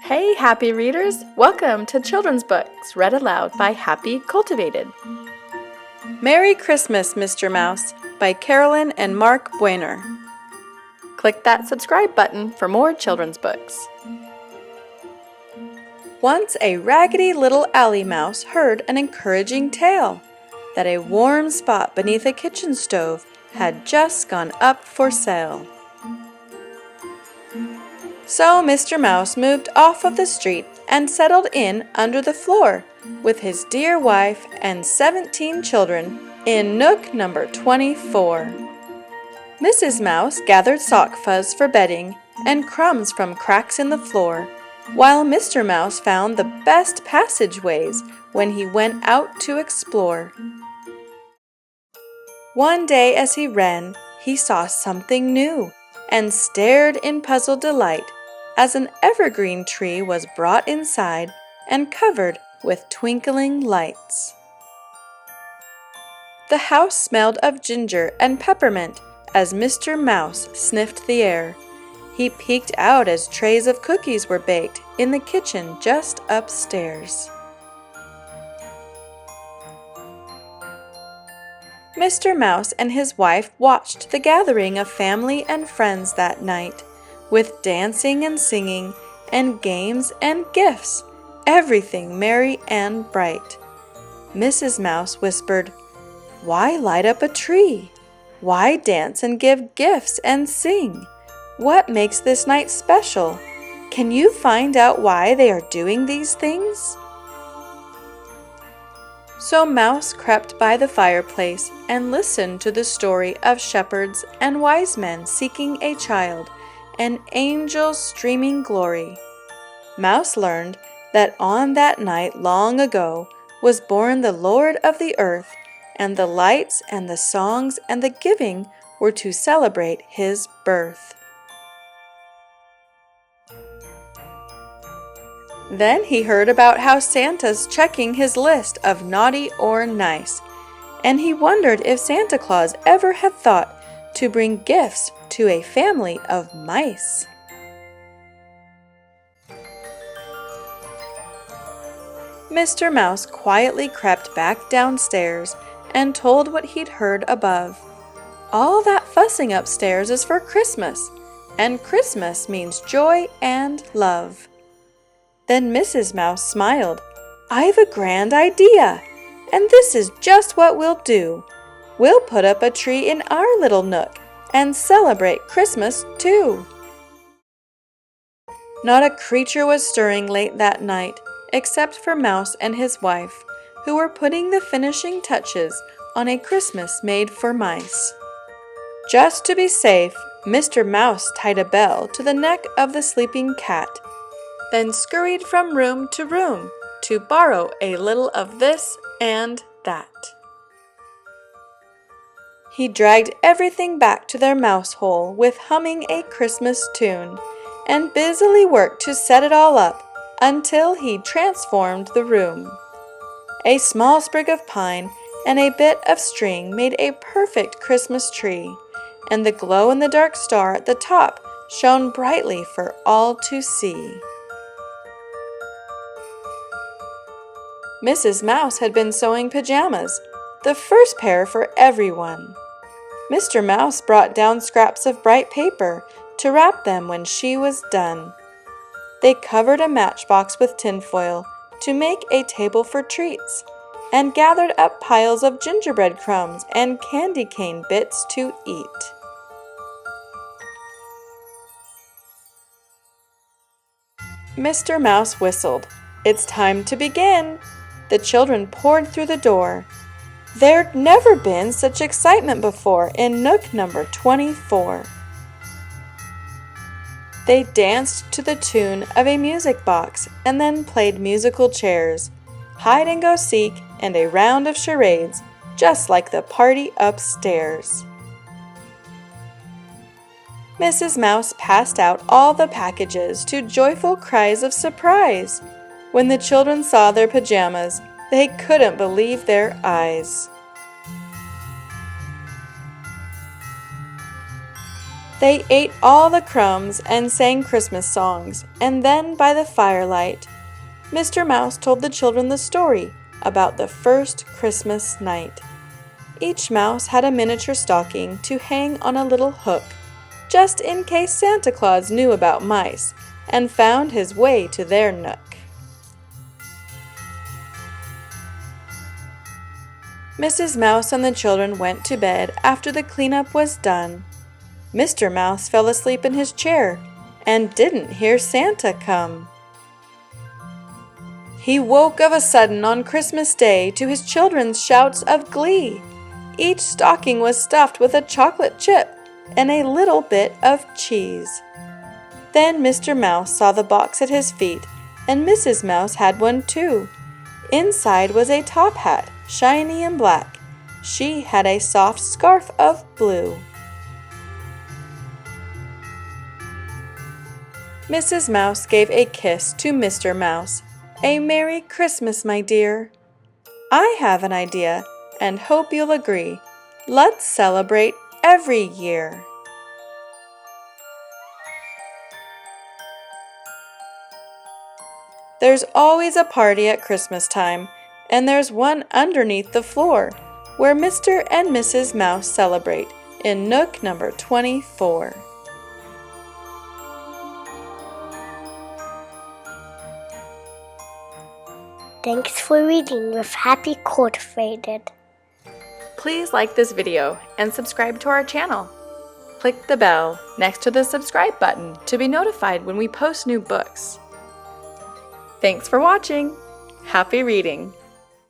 Hey, happy readers! Welcome to Children's Books, read aloud by Happy Cultivated. Merry Christmas, Mr. Mouse by Caralyn and Mark Buehner. Click that subscribe button for more children's books. Once a raggedy little alley mouse heard an encouraging tale that a warm spot beneath a kitchen stove had just gone up for sale. So Mr. Mouse moved off of the street and settled in under the floor with his dear wife and 17 children in nook number 24. Mrs. Mouse gathered sock fuzz for bedding and crumbs from cracks in the floor, while Mr. Mouse found the best passageways when he went out to explore. One day as he ran, he saw something new and stared in puzzled delight as an evergreen tree was brought inside and covered with twinkling lights. The house smelled of ginger and peppermint as Mr. Mouse sniffed the air. He peeked out as trays of cookies were baked in the kitchen just upstairs. Mr. Mouse and his wife watched the gathering of family and friends that night, with dancing and singing and games and gifts, everything merry and bright. Mrs. Mouse whispered, "Why light up a tree? Why dance and give gifts and sing? What makes this night special? Can you find out why they are doing these things?" So Mouse crept by the fireplace and listened to the story of shepherds and wise men seeking a child, and angels streaming glory. Mouse learned that on that night long ago was born the Lord of the earth, and the lights and the songs and the giving were to celebrate his birth. Then he heard about how Santa's checking his list of naughty or nice, and he wondered if Santa Claus ever had thought to bring gifts to a family of mice. Mr. Mouse quietly crept back downstairs and told what he'd heard above. All that fussing upstairs is for Christmas, and Christmas means joy and love. Then Mrs. Mouse smiled. "I've a grand idea, and this is just what we'll do. We'll put up a tree in our little nook and celebrate Christmas too." Not a creature was stirring late that night, except for Mouse and his wife, who were putting the finishing touches on a Christmas made for mice. Just to be safe, Mr. Mouse tied a bell to the neck of the sleeping cat, then scurried from room to room to borrow a little of this and that. He dragged everything back to their mouse hole with humming a Christmas tune, and busily worked to set it all up until he transformed the room. A small sprig of pine and a bit of string made a perfect Christmas tree, and the glow-in-the-dark star at the top shone brightly for all to see. Mrs. Mouse had been sewing pajamas, the first pair for everyone. Mr. Mouse brought down scraps of bright paper to wrap them when she was done. They covered a matchbox with tinfoil to make a table for treats, and gathered up piles of gingerbread crumbs and candy cane bits to eat. Mr. Mouse whistled. "It's time to begin." The children poured through the door. There'd never been such excitement before in nook number 24. They danced to the tune of a music box and then played musical chairs, hide and go seek, and a round of charades, just like the party upstairs. Mrs. Mouse passed out all the packages to joyful cries of surprise. When the children saw their pajamas, they couldn't believe their eyes. They ate all the crumbs and sang Christmas songs, and then by the firelight, Mr. Mouse told the children the story about the first Christmas night. Each mouse had a miniature stocking to hang on a little hook, just in case Santa Claus knew about mice and found his way to their nook. Mrs. Mouse and the children went to bed after the cleanup was done. Mr. Mouse fell asleep in his chair and didn't hear Santa come. He woke of a sudden on Christmas Day to his children's shouts of glee. Each stocking was stuffed with a chocolate chip and a little bit of cheese. Then Mr. Mouse saw the box at his feet, and Mrs. Mouse had one too. Inside was a top hat, shiny and black. She had a soft scarf of blue. Mrs. Mouse gave a kiss to Mr. Mouse. A Merry Christmas, my dear. I have an idea, and hope you'll agree. Let's celebrate every year. There's always a party at Christmas time, and there's one underneath the floor, where Mr. and Mrs. Mouse celebrate, in nook number 24. Thanks for reading with Happy Cultivated. Please like this video and subscribe to our channel. Click the bell next to the subscribe button to be notified when we post new books. Thanks for watching. Happy reading!